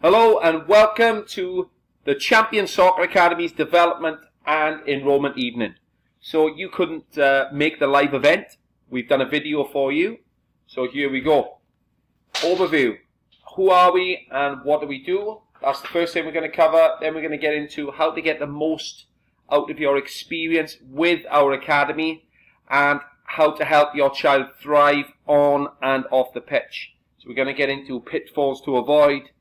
Hello and welcome to the Champion Soccer Academy's development and enrolment evening. So you couldn't make the live event. We've done a video for you. So here we go. Overview. Who are we and what do we do? That's the first thing we're going to cover. Then we're going to get into how to get the most out of your experience with our academy and how to help your child thrive on and off the pitch. So we're going to get into pitfalls to avoid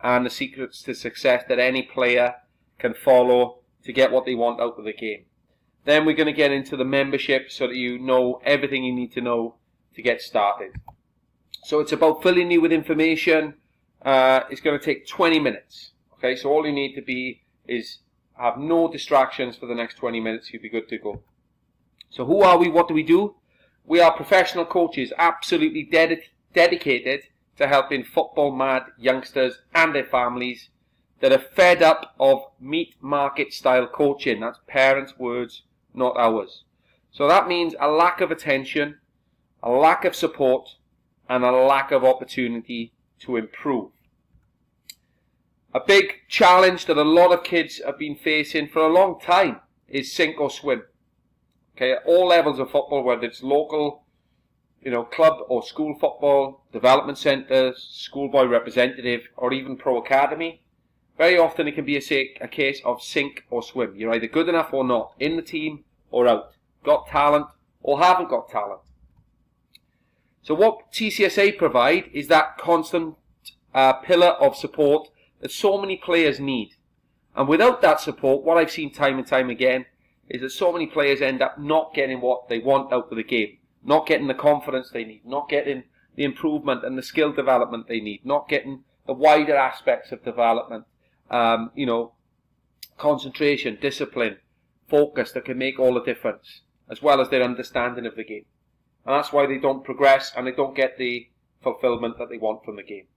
and the secrets to success that any player can follow to get what they want out of the game. Then we're going to get into the membership so that you know everything you need to know to get started. So it's about filling you with information. It's going to take 20 minutes. Okay, so all you need to be is have no distractions for the next 20 minutes. You'll be good to go. So who are we? What do we do? We are professional coaches, absolutely dedicated to helping football-mad youngsters and their families that are fed up of meat market style coaching. That's parents' words, not ours. So that means a lack of attention, a lack of support, and a lack of opportunity to improve. A big challenge that a lot of kids have been facing for a long time is sink or swim. Okay, at all levels of football, whether it's local, club or school football, development centres, schoolboy representative, or even pro academy, very often it can be a case of sink or swim. You're either good enough or not, in the team or out, got talent or haven't got talent. So what TCSA provide is that constant pillar of support that so many players need. And without that support, what I've seen time and time again is that so many players end up not getting what they want out of the game, not getting the confidence they need, not getting the improvement and the skill development they need, not getting the wider aspects of development, concentration, discipline, focus that can make all the difference, as well as their understanding of the game. And that's why they don't progress and they don't get the fulfillment that they want from the game.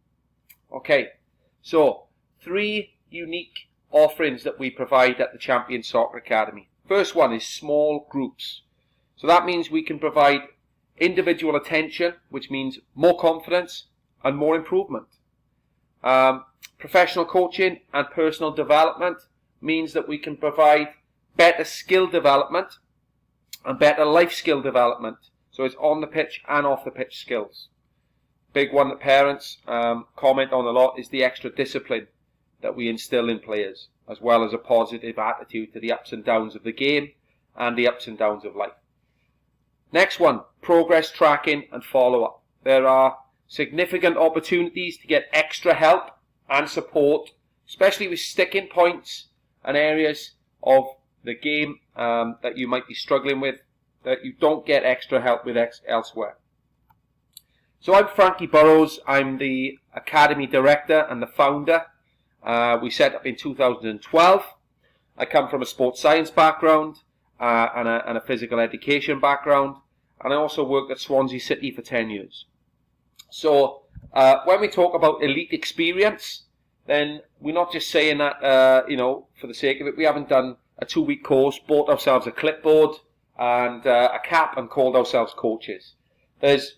Okay, so 3 unique offerings that we provide at the Champion Soccer Academy. First one is small groups. So that means we can provide individual attention, which means more confidence and more improvement. Professional coaching and personal development means that we can provide better skill development and better life skill development. So it's on the pitch and off the pitch skills. Big one that parents comment on a lot is the extra discipline that we instill in players, as well as a positive attitude to the ups and downs of the game and the ups and downs of life. Next one, progress tracking and follow-up. There are significant opportunities to get extra help and support, especially with sticking points and areas of the game that you might be struggling with, that you don't get extra help with elsewhere. So I'm Frankie Burrows. I'm the Academy Director and the founder. We set up in 2012. I come from a sports science background and a physical education background, and I also worked at Swansea City for 10 years. So when we talk about elite experience, then we're not just saying that for the sake of it. We haven't done a 2-week course, bought ourselves a clipboard and a cap and called ourselves coaches. There's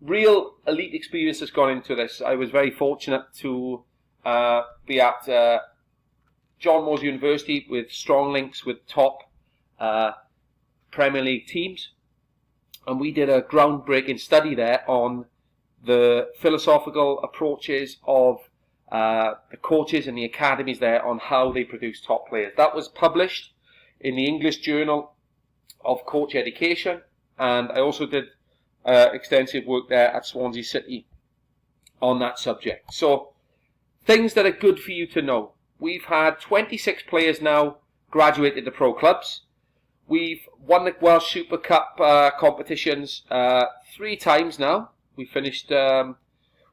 real elite experience that's gone into this. I was very fortunate to be at John Moores University with strong links with top Premier League teams, and we did a groundbreaking study there on the philosophical approaches of the coaches and the academies there on how they produce top players. That was published in the English Journal of Coach Education, and I also did extensive work there at Swansea City on that subject. So things that are good for you to know. We've had 26 players now graduated to pro clubs. We've won the Welsh Super Cup competitions 3 times now. We finished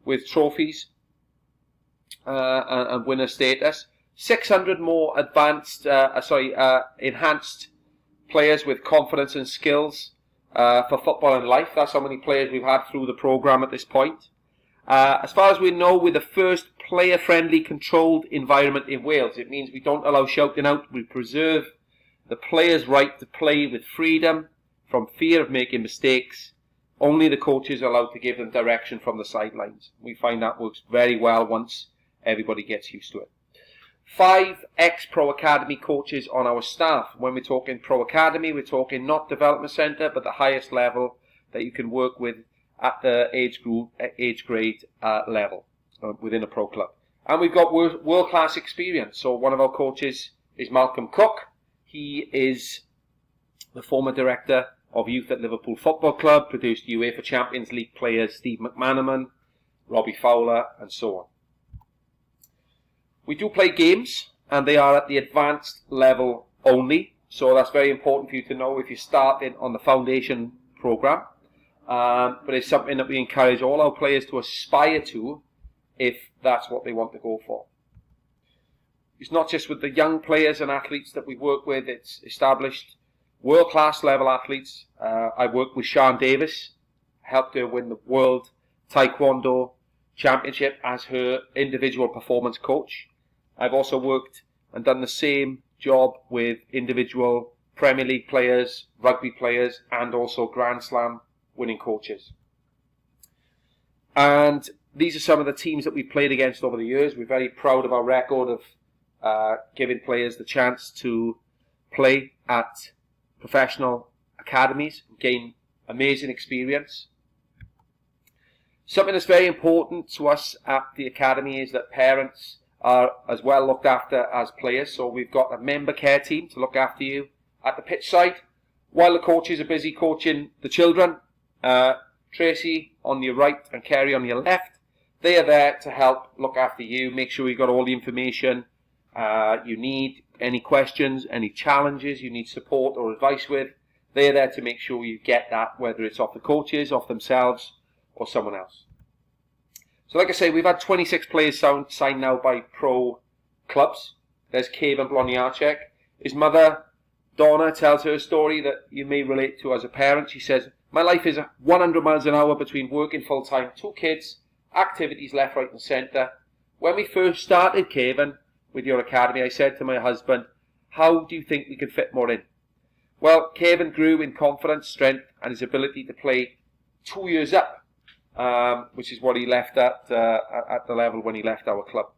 with trophies and winner status. 600 more enhanced players with confidence and skills for football and life. That's how many players we've had through the programme at this point. As far as we know, we're the first player-friendly controlled environment in Wales. It means we don't allow shouting out. We preserve the player's right to play with freedom from fear of making mistakes. Only the coaches are allowed to give them direction from the sidelines. We find that works very well once everybody gets used to it. 5 ex-Pro Academy coaches on our staff. When we're talking Pro Academy, we're talking not development centre, but the highest level that you can work with at the age grade level within a pro club. And we've got world-class experience. So one of our coaches is Malcolm Cook. He is the former director of youth at Liverpool Football Club, produced UEFA Champions League players Steve McManaman, Robbie Fowler, and so on. We do play games, and they are at the advanced level only. So that's very important for you to know if you're starting on the foundation program. But it's something that we encourage all our players to aspire to if that's what they want to go for. It's not just with the young players and athletes that we work with, it's established world-class level athletes. I worked with Sian Davis, helped her win the World Taekwondo Championship as her individual performance coach. I've also worked and done the same job with individual Premier League players, rugby players, and also Grand Slam winning coaches. And these are some of the teams that we've played against over the years. We're very proud of our record of giving players the chance to play at professional academies and gain amazing experience. Something that's very important to us at the academy is that parents are as well looked after as players. So we've got a member care team to look after you at the pitch side while the coaches are busy coaching the children. Tracy on your right and Kerry on your left, they are there to help look after you, make sure you've got all the information you need, any questions, any challenges you need support or advice with. They're there to make sure you get that, whether it's off the coaches, off themselves, or someone else. So like I say, we've had 26 players signed now by pro clubs. There's Kevin Bloniarczyk. His mother, Donna, tells her story that you may relate to as a parent. She says, "My life is 100 miles an hour between working full-time, 2 kids, activities left, right and centre. When we first started, Kevin, with your academy, I said to my husband, how do you think we can fit more in?" Well, Kevin grew in confidence, strength and his ability to play 2 years up, which is what he left at the level when he left our club,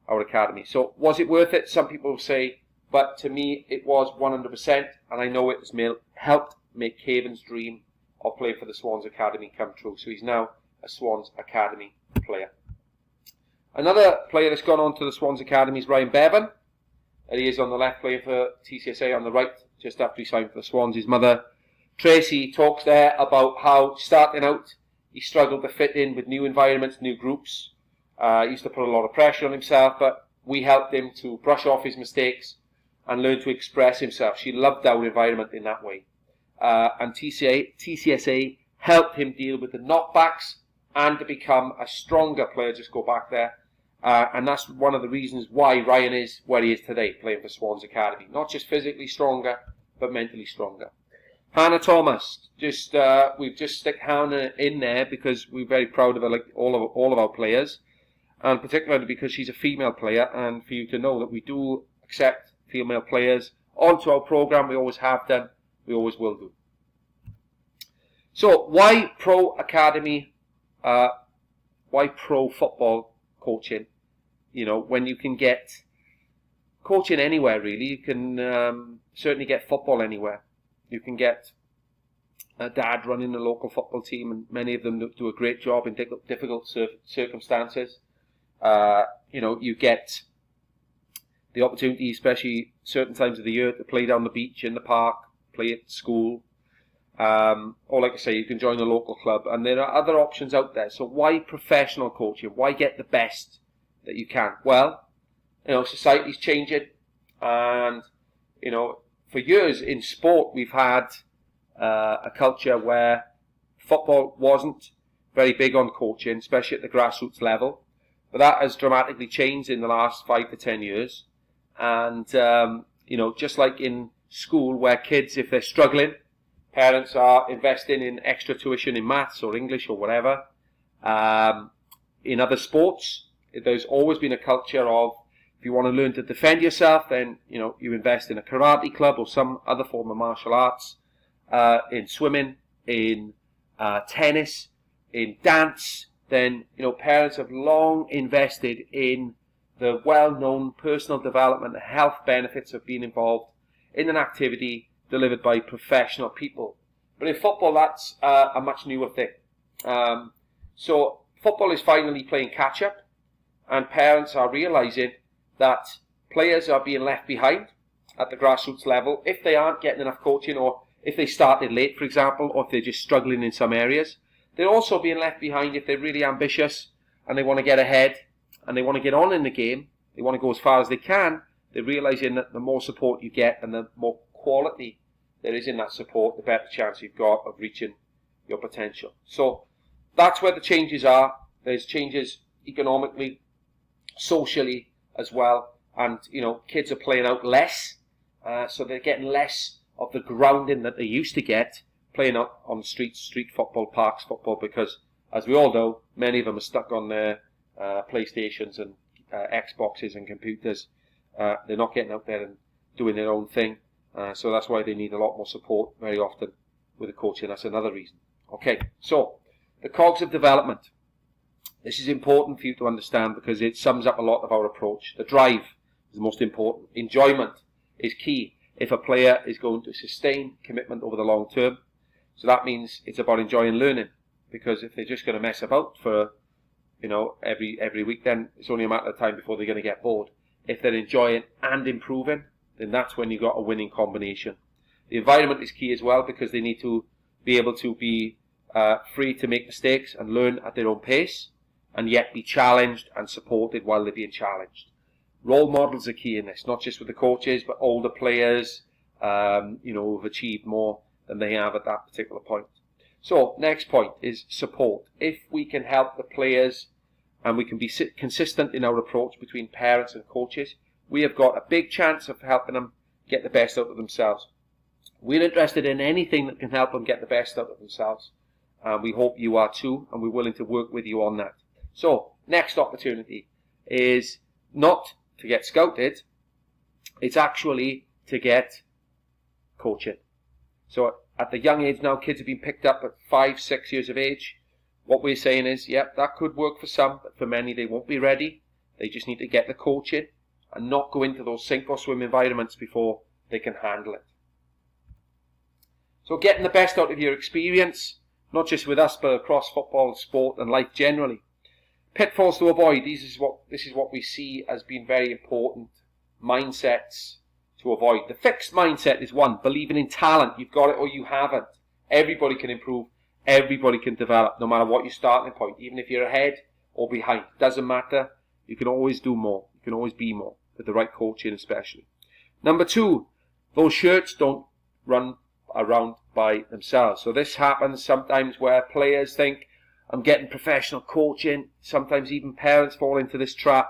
our academy. So was it worth it? Some people say, but to me it was 100%, and I know it has helped make Kevin's dream of playing for the Swans Academy come true. So he's now a Swans Academy player. Another player that's gone on to the Swans Academy is Ryan Bevan. And he is on the left playing for TCSA, on the right, just after he signed for the Swans. His mother, Tracy, talks there about how starting out, he struggled to fit in with new environments, new groups. He used to put a lot of pressure on himself, but we helped him to brush off his mistakes and learn to express himself. She loved our environment in that way. And TCSA helped him deal with the knockbacks and to become a stronger player. Just go back there. And that's one of the reasons why Ryan is where he is today, playing for Swans Academy. Not just physically stronger, but mentally stronger. Hannah Thomas, we've just stuck Hannah in there because we're very proud of her, like all of our players, and particularly because she's a female player. And for you to know that we do accept female players onto our program, we always have done, we always will do. So why Pro Academy? Why pro football coaching? You know, when you can get coaching anywhere, really. You can certainly get football anywhere. You can get a dad running a local football team, and many of them do a great job in difficult circumstances. You know, you get the opportunity, especially certain times of the year, to play down the beach, in the park, play at school. Or like I say, you can join a local club, and there are other options out there. So why professional coaching? Why get the best that you can? Well, you know, society's changing, and you know, for years in sport we've had a culture where football wasn't very big on coaching, especially at the grassroots level. But that has dramatically changed in the last 5 to 10 years. And you know, just like in school, where kids, if they're struggling, parents are investing in extra tuition in maths or English or whatever. In other sports, there's always been a culture of, if you want to learn to defend yourself, then you know, you invest in a karate club or some other form of martial arts. In swimming, in tennis, in dance, then you know, parents have long invested in the well-known personal development and health benefits of being involved in an activity delivered by professional people. But in football, that's a much newer thing. So football is finally playing catch-up, and parents are realising that players are being left behind at the grassroots level if they aren't getting enough coaching, or if they started late, for example, or if they're just struggling in some areas. They're also being left behind if they're really ambitious and they want to get ahead and they want to get on in the game. They want to go as far as they can. They're realising that the more support you get and the more quality there is in that support, the better chance you've got of reaching your potential. So that's where the changes are. There's changes economically, socially as well, and kids are playing out less, so they're getting less of the grounding that they used to get playing out on the streets, street football, parks football, because as we all know, many of them are stuck on their PlayStations and Xboxes and computers. They're not getting out there and doing their own thing, so that's why they need a lot more support very often with the coaching. That's another reason. Okay, so the cogs of development. This is important for you to understand because it sums up a lot of our approach. The drive is the most important. Enjoyment is key if a player is going to sustain commitment over the long term. So that means it's about enjoying learning, because if they're just going to mess about for every week, then it's only a matter of time before they're going to get bored. If they're enjoying and improving, then that's when you've got a winning combination. The environment is key as well, because they need to be able to be free to make mistakes and learn at their own pace, and yet be challenged and supported while they're being challenged. Role models are key in this, not just with the coaches, but older players, who've achieved more than they have at that particular point. So, next point is support. If we can help the players and we can be consistent in our approach between parents and coaches, we have got a big chance of helping them get the best out of themselves. We're interested in anything that can help them get the best out of themselves. We hope you are too, and we're willing to work with you on that. So, next opportunity is not to get scouted, it's actually to get coaching. So, at the young age now, kids have been picked up at 5, 6 years of age. What we're saying is, yep, that could work for some, but for many they won't be ready. They just need to get the coaching and not go into those sink or swim environments before they can handle it. So getting the best out of your experience, not just with us, but across football, sport and life generally. Pitfalls to avoid. This is what we see as being very important mindsets to avoid. The fixed mindset is one, believing in talent. You've got it or you haven't. Everybody can improve. Everybody can develop, no matter what your starting point. Even if you're ahead or behind, it doesn't matter. You can always do more. You can always be more, with the right coaching especially. Number 2, those shirts don't run around by themselves. So this happens sometimes where players think, I'm getting professional coaching. Sometimes even parents fall into this trap.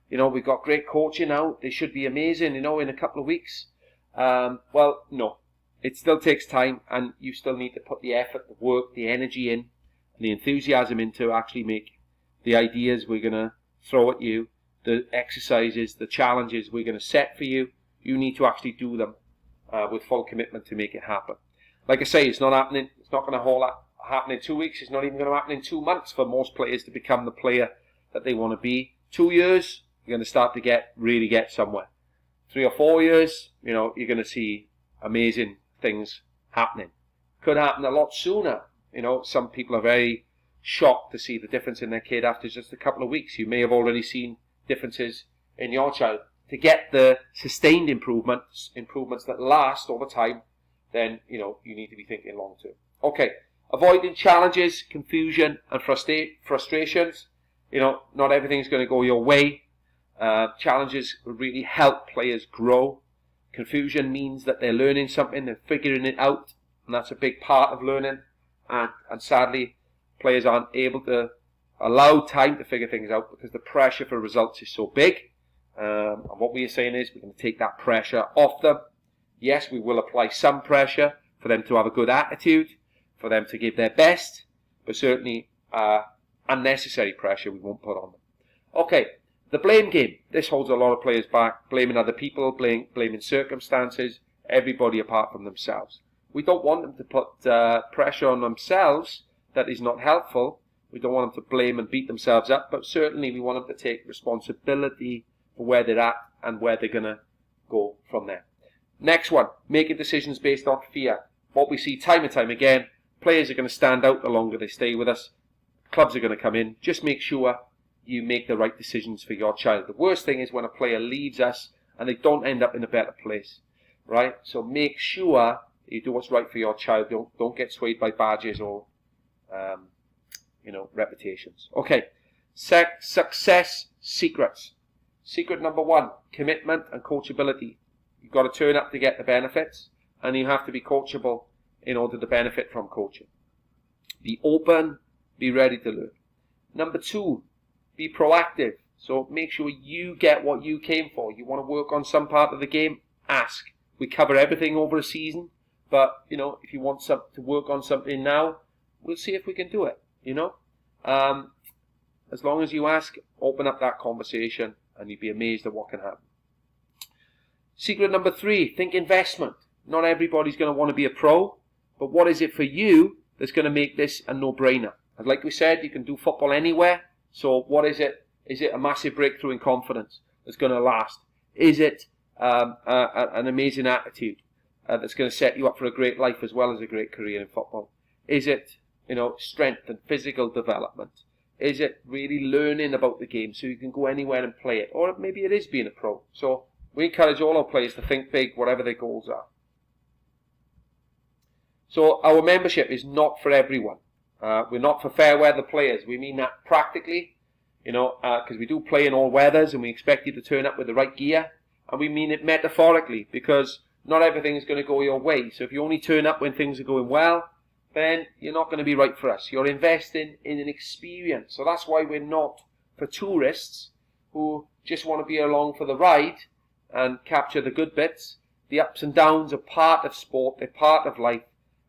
We've got great coaching now. They should be amazing, in a couple of weeks. Well, no. It still takes time, and you still need to put the effort, the work, the energy in, and the enthusiasm in to actually make the ideas we're going to throw at you, the exercises, the challenges we're going to set for you. You need to actually do them with full commitment to make it happen. Like I say, it's not happening. It's not going to happen in 2 weeks. It's not even going to happen in 2 months for most players to become the player that they want to be. 2 years, you're going to start to really get somewhere. 3 or 4 years, you're going to see amazing things happening. Could happen a lot sooner. Some people are very shocked to see the difference in their kid after just a couple of weeks. You may have already seen differences in your child. To get the sustained improvements that last over time, then you need to be thinking long term. Okay, avoiding challenges, confusion and frustrations. Not everything's going to go your way. Challenges really help players grow. Confusion means that they're learning something, they're figuring it out, and that's a big part of learning. And sadly, players aren't able to allow time to figure things out because the pressure for results is so big. And what we are saying is we're going to take that pressure off them. Yes, we will apply some pressure for them to have a good attitude, for them to give their best, but certainly unnecessary pressure we won't put on them. Okay, the blame game. This holds a lot of players back, blaming other people, blaming circumstances, everybody apart from themselves. We don't want them to put pressure on themselves that is not helpful. We don't want them to blame and beat themselves up, but certainly we want them to take responsibility for where they're at and where they're going to go from there. Next one, making decisions based on fear. What we see time and time again, players are going to stand out the longer they stay with us. Clubs are going to come in. Just make sure you make the right decisions for your child. The worst thing is when a player leaves us and they don't end up in a better place, right? So make sure you do what's right for your child. Don't get swayed by badges or reputations. Okay, success secrets. Secret number 1, commitment and coachability. You've got to turn up to get the benefits, and you have to be coachable in order to benefit from coaching. Be open, be ready to learn. Number 2, be proactive. So make sure you get what you came for. You want to work on some part of the game, ask. We cover everything over a season, but if you want to work on something now, we'll see if we can do it. As long as you ask, open up that conversation, and you'd be amazed at what can happen. Secret number 3, think investment. Not everybody's going to want to be a pro, but what is it for you that's going to make this a no-brainer? And like we said, you can do football anywhere. So what is it? Is it a massive breakthrough in confidence that's going to last? Is it an amazing attitude that's going to set you up for a great life as well as a great career in football? Is it, strength and physical development? Is it really learning about the game so you can go anywhere and play it? Or maybe it is being a pro. So we encourage all our players to think big, whatever their goals are. So our membership is not for everyone. We're not for fair weather players. We mean that practically, because we do play in all weathers and we expect you to turn up with the right gear. And we mean it metaphorically, because not everything is going to go your way. So if you only turn up when things are going well, then you're not going to be right for us. You're investing in an experience. So that's why we're not for tourists who just want to be along for the ride and capture the good bits. The ups and downs are part of sport. They're part of life.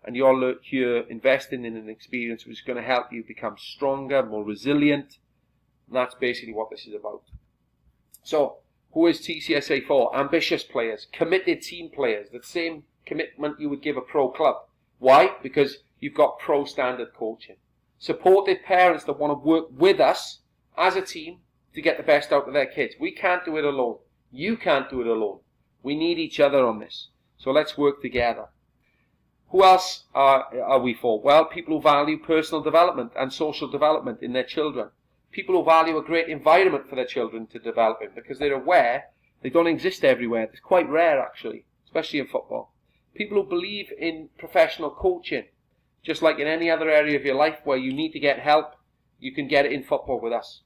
And you're here investing in an experience which is going to help you become stronger, more resilient. And that's basically what this is about. So, who is TCSA for? Ambitious players, committed team players, the same commitment you would give a pro club. Why? Because you've got pro standard coaching. Supportive parents that want to work with us as a team to get the best out of their kids. We can't do it alone. You can't do it alone. We need each other on this. So let's work together. Who else are we for? Well, people who value personal development and social development in their children. People who value a great environment for their children to develop in, because they're aware they don't exist everywhere. It's quite rare, actually, especially in football. People who believe in professional coaching. Just like in any other area of your life where you need to get help, you can get it in football with us.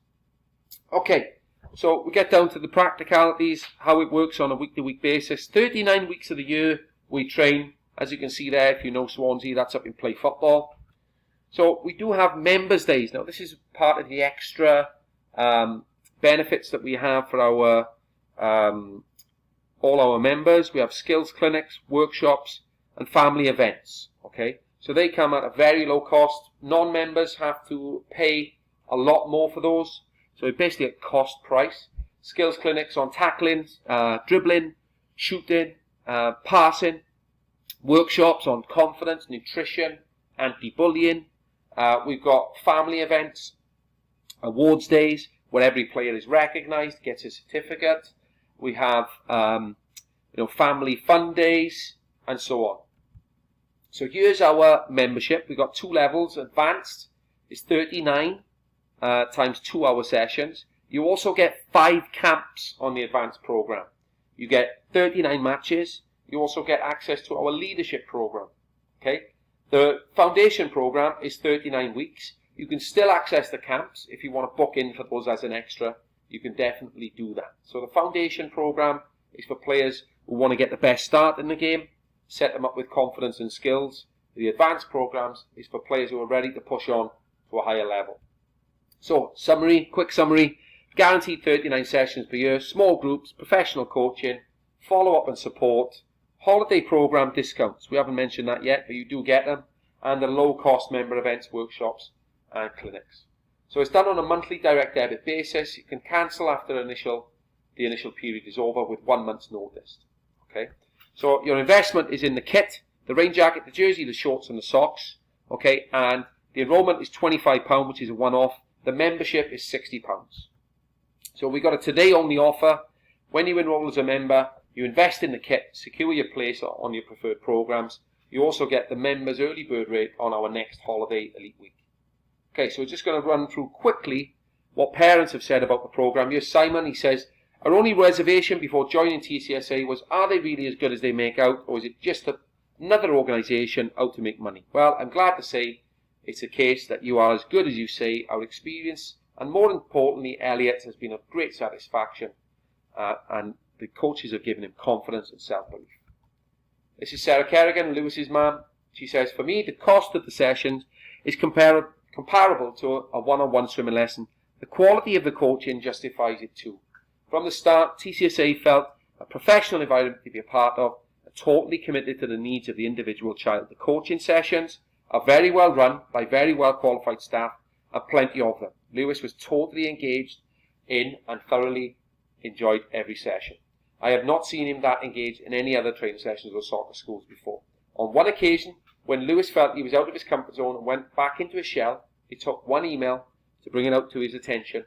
Okay, so we get down to the practicalities, how it works on a week-to-week basis. 39 weeks of the year we train. As you can see there, if you know Swansea, that's up in Play Football. So we do have members' days. Now, this is part of the extra benefits that we have for our all our members. We have skills clinics, workshops, and family events. Okay, so they come at a very low cost. Non-members have to pay a lot more for those. So basically a cost price. Skills clinics on tackling, dribbling, shooting, passing. Workshops on confidence, nutrition, anti-bullying. We've got family events, awards days, where every player is recognised, gets a certificate. We have, family fun days, and so on. So here's our membership. We've got 2 levels. Advanced is 39 times 2-hour sessions. You also get 5 camps on the advanced program. You get 39 matches. You also get access to our leadership program. Okay, the foundation program is 39 weeks. You can still access the camps if you want to book in for those as an extra. You can definitely do that. So the foundation program is for players who want to get the best start in the game, set them up with confidence and skills. The advanced programs is for players who are ready to push on to a higher level. So quick summary, guaranteed 39 sessions per year, small groups, professional coaching, follow-up and support. Holiday program discounts, we haven't mentioned that yet, but you do get them, and the low-cost member events, workshops, and clinics. So it's done on a monthly direct debit basis. You can cancel after the initial period is over with 1 month's notice. Okay, so your investment is in the kit, the rain jacket, the jersey, the shorts, and the socks. Okay, and The enrolment is £25, which is a one-off. The membership is £60. So we've got a today-only offer. When you enroll as a member, you invest in the kit, secure your place on your preferred programs. You also get the members' early bird rate on our next holiday elite week. Okay, so we're just going to run through quickly what parents have said about the program. Here's Simon. He says, our only reservation before joining TCSA was, are they really as good as they make out, or is it just another organisation out to make money? Well, I'm glad to say it's a case that you are as good as you say. Our experience, and more importantly, Elliot, has been of great satisfaction, and the coaches have given him confidence and self-belief. This is Sarah Kerrigan, Lewis's mum. She says, for me, the cost of the sessions is comparable to a one-on-one swimming lesson. The quality of the coaching justifies it too. From the start, TCSA felt a professional environment to be a part of, totally committed to the needs of the individual child. The coaching sessions are very well run by very well qualified staff, and plenty of them. Lewis was totally engaged in and thoroughly enjoyed every session. I have not seen him that engaged in any other training sessions or soccer schools before. On one occasion, when Lewis felt he was out of his comfort zone and went back into his shell, it took one email to bring it out to his attention,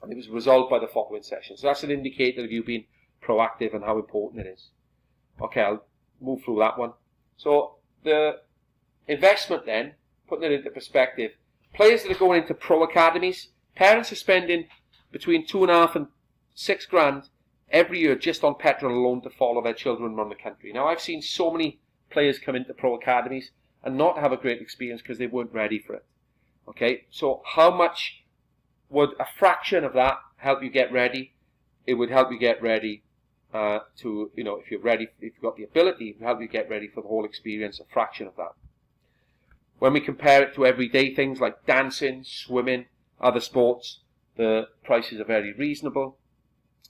and it was resolved by the following session. So that's an indicator of you being proactive and how important it is. Okay, I'll move through that one. So the investment then, putting it into perspective, players that are going into pro academies, parents are spending between £2,500 and £6,000 every year just on petrol alone to follow their children around the country. Now, I've seen so many players come into pro academies and not have a great experience because they weren't ready for it. Okay, so how much would a fraction of that help you get ready? It would help you get ready if you're ready, if you've got the ability, it will help you get ready for the whole experience, a fraction of that. When we compare it to everyday things like dancing, swimming, other sports, the prices are very reasonable.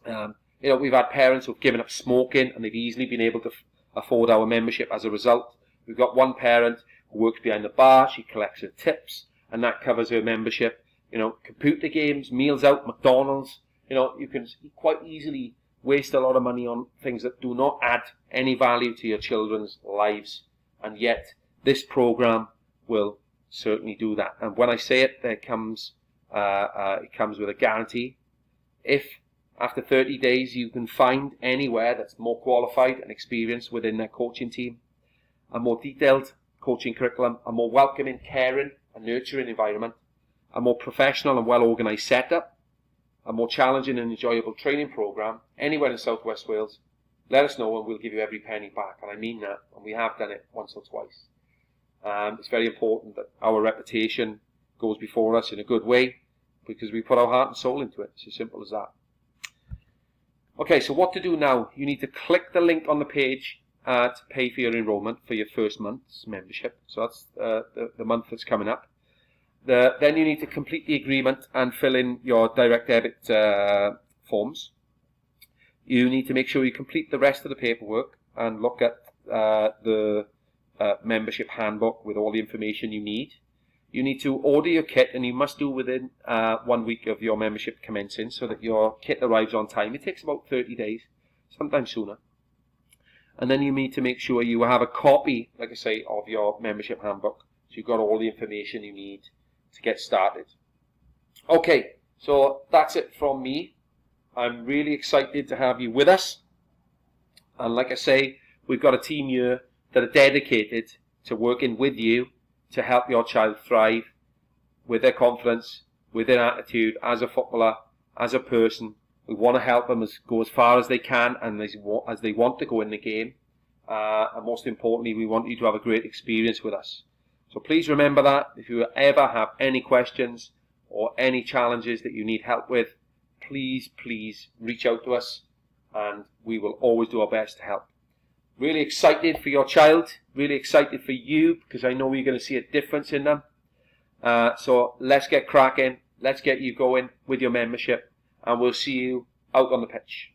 We've had parents who've given up smoking and they've easily been able to afford our membership as a result. We've got one parent who works behind the bar, she collects her tips, and that covers her membership. Computer games, meals out, McDonald's, you can quite easily waste a lot of money on things that do not add any value to your children's lives, and yet this program will certainly do that. And when I say it, it comes with a guarantee. If after 30 days you can find anywhere that's more qualified and experienced within their coaching team, a more detailed coaching curriculum, a more welcoming, caring and nurturing environment, a more professional and well-organised setup, a more challenging and enjoyable training program anywhere in South West Wales, let us know and we'll give you every penny back. And I mean that, and we have done it once or twice. It's very important that our reputation goes before us in a good way because we put our heart and soul into it. It's as simple as that. Okay, so what to do now? You need to click the link on the page to pay for your enrolment for your first month's membership. So that's the month that's coming up. Then you need to complete the agreement and fill in your direct debit forms. You need to make sure you complete the rest of the paperwork and look at the membership handbook with all the information you need. You need to order your kit, and you must do within 1 week of your membership commencing so that your kit arrives on time. It takes about 30 days, sometimes sooner. And then you need to make sure you have a copy, like I say, of your membership handbook, so you've got all the information you need to get started. Okay, so that's it from me. I'm really excited to have you with us. And like I say, we've got a team here that are dedicated to working with you to help your child thrive with their confidence, with their attitude as a footballer, as a person. We want to help them go as far as they can and as they want to go in the game. And most importantly, we want you to have a great experience with us. So please remember that. If you ever have any questions or any challenges that you need help with, please reach out to us and we will always do our best to help. Really excited for your child, really excited for you because I know you're going to see a difference in them. So let's get cracking, let's get you going with your membership and we'll see you out on the pitch.